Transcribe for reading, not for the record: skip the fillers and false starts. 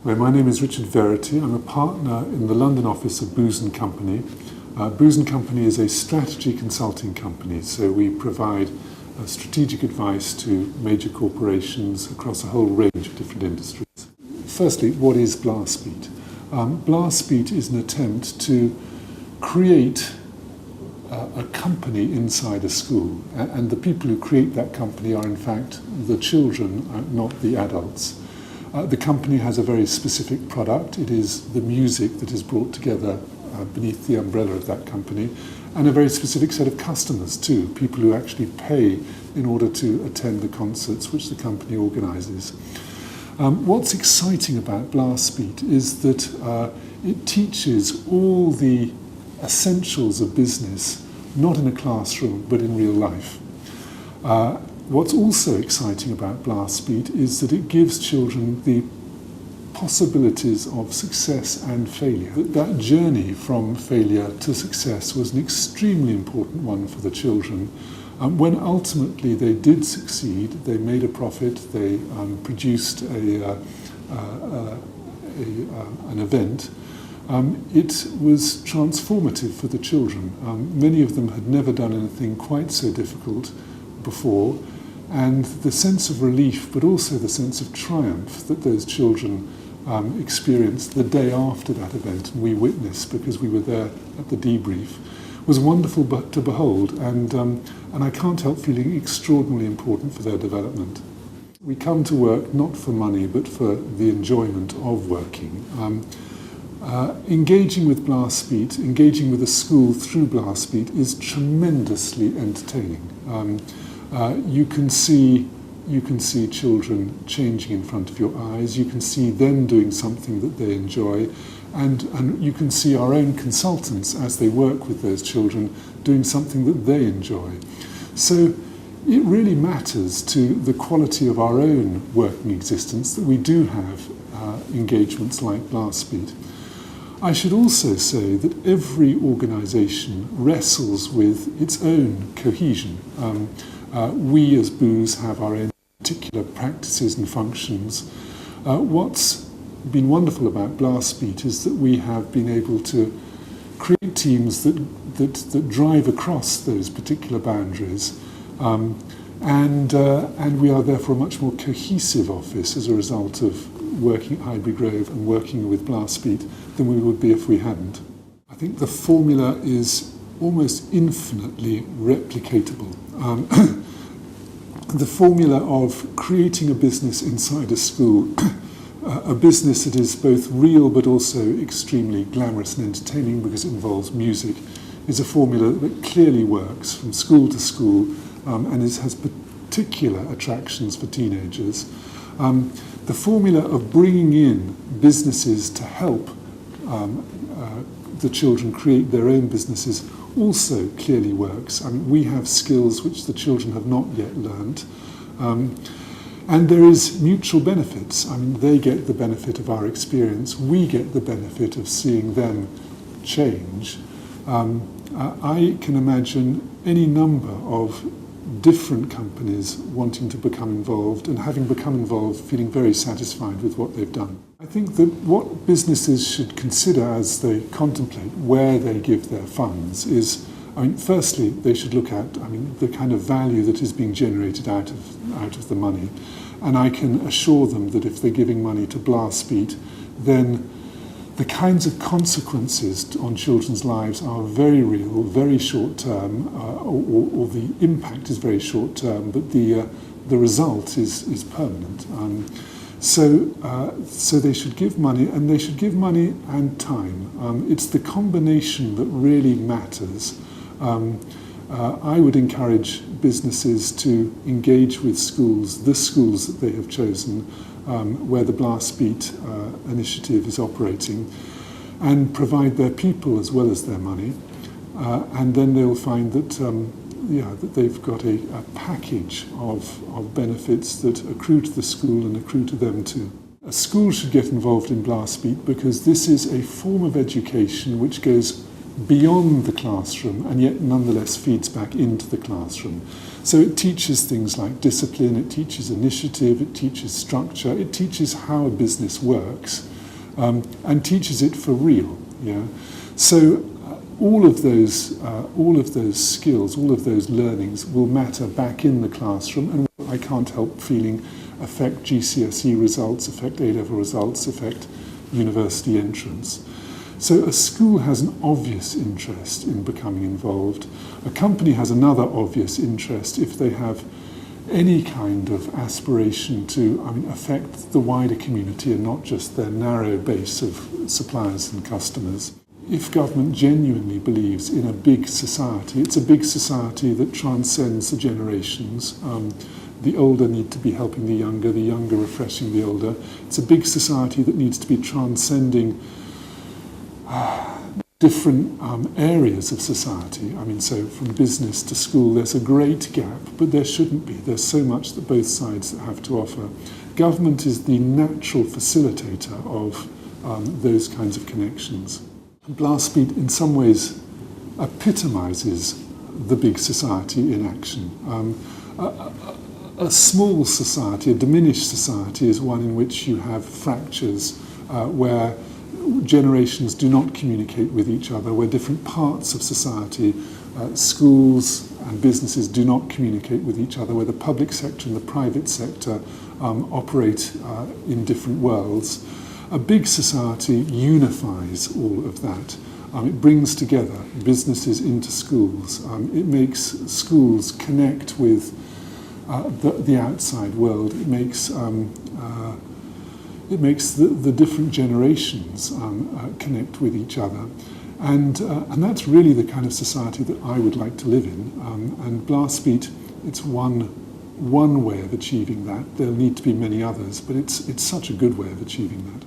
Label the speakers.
Speaker 1: Hi, my name is Richard Verity. I'm a partner in the London office of Booz & Company. Booz & Company is a strategy consulting company, so we provide strategic advice to major corporations across a whole range of different industries. Firstly, what is Blastbeat? Blastbeat is an attempt to create a company inside a school, and the people who create that company are in fact the children, not the adults. The company has a very specific product. It is the music that is brought together beneath the umbrella of that company, and a very specific set of customers too, people who actually pay in order to attend the concerts which the company organises. What's exciting about Blastbeat is that it teaches all the essentials of business, not in a classroom, but in real life. What's also exciting about Blastbeat is that it gives children the possibilities of success and failure. That journey from failure to success was an extremely important one for the children. When ultimately they did succeed, they made a profit, they produced an event, it was transformative for the children. Many of them had never done anything quite so difficult before, and the sense of relief, but also the sense of triumph that those children experienced the day after that event, and we witnessed because we were there at the debrief, was wonderful to behold, and I can't help feeling extraordinarily important for their development. We come to work not for money, but for the enjoyment of working. Engaging with Blastbeat, engaging with a school through Blastbeat is tremendously entertaining. You can see children changing in front of your eyes. You can see them doing something that they enjoy, and you can see our own consultants as they work with those children doing something that they enjoy. So it really matters to the quality of our own working existence that we do have engagements like Blastbeat. I should also say that every organisation wrestles with its own cohesion. We as Booz have our own particular practices and functions. What's been wonderful about Blastbeat is that we have been able to create teams that drive across those particular boundaries, and we are therefore a much more cohesive office as a result of working at Highbury Grove and working with Blastbeat than we would be if we hadn't. I think the formula is almost infinitely replicatable. The formula of creating a business inside a school, a business that is both real but also extremely glamorous and entertaining because it involves music, is a formula that clearly works from school to school and has particular attractions for teenagers. The formula of bringing in businesses to help the children create their own businesses also clearly works. I mean, we have skills which the children have not yet learnt, and there is mutual benefits. I mean, they get the benefit of our experience, we get the benefit of seeing them change. I can imagine any number of different companies wanting to become involved, and having become involved feeling very satisfied with what they've done. I think that what businesses should consider as they contemplate where they give their funds is, firstly, they should look at, the kind of value that is being generated out of the money. And I can assure them that if they're giving money to Blastbeat, then the kinds of consequences on children's lives are very real, very short term, or the impact is very short term, but the result is permanent. So they should give money, and they should give money and time. It's the combination that really matters. I would encourage businesses to engage with schools, the schools that they have chosen, where the Blastbeat initiative is operating, and provide their people as well as their money, and then they'll find that that they've got a package of benefits that accrue to the school and accrue to them too. A school should get involved in Blastbeat because this is a form of education which goes beyond the classroom and yet nonetheless feeds back into the classroom. So it teaches things like discipline, it teaches initiative, it teaches structure, it teaches how a business works, and teaches it for real. Yeah? So all of those skills, all of those learnings will matter back in the classroom, and I can't help feeling affect GCSE results, affect A-level results, affect university entrance. So a school has an obvious interest in becoming involved. A company has another obvious interest if they have any kind of aspiration to affect the wider community and not just their narrow base of suppliers and customers. If government genuinely believes in a big society, it's a big society that transcends the generations. The older need to be helping the younger refreshing the older. It's a big society that needs to be transcending different areas of society. So from business to school, there's a great gap, but there shouldn't be. There's so much that both sides have to offer. Government is the natural facilitator of those kinds of connections. Blastbeat in some ways epitomizes the big society in action. A small society, a diminished society, is one in which you have fractures where generations do not communicate with each other, where different parts of society, schools and businesses do not communicate with each other, where the public sector and the private sector operate in different worlds. A big society unifies all of that. It brings together businesses into schools. It makes schools connect with the outside world. It makes the different generations connect with each other. And that's really the kind of society that I would like to live in. And Blastbeat, it's one way of achieving that. There'll need to be many others, but it's such a good way of achieving that.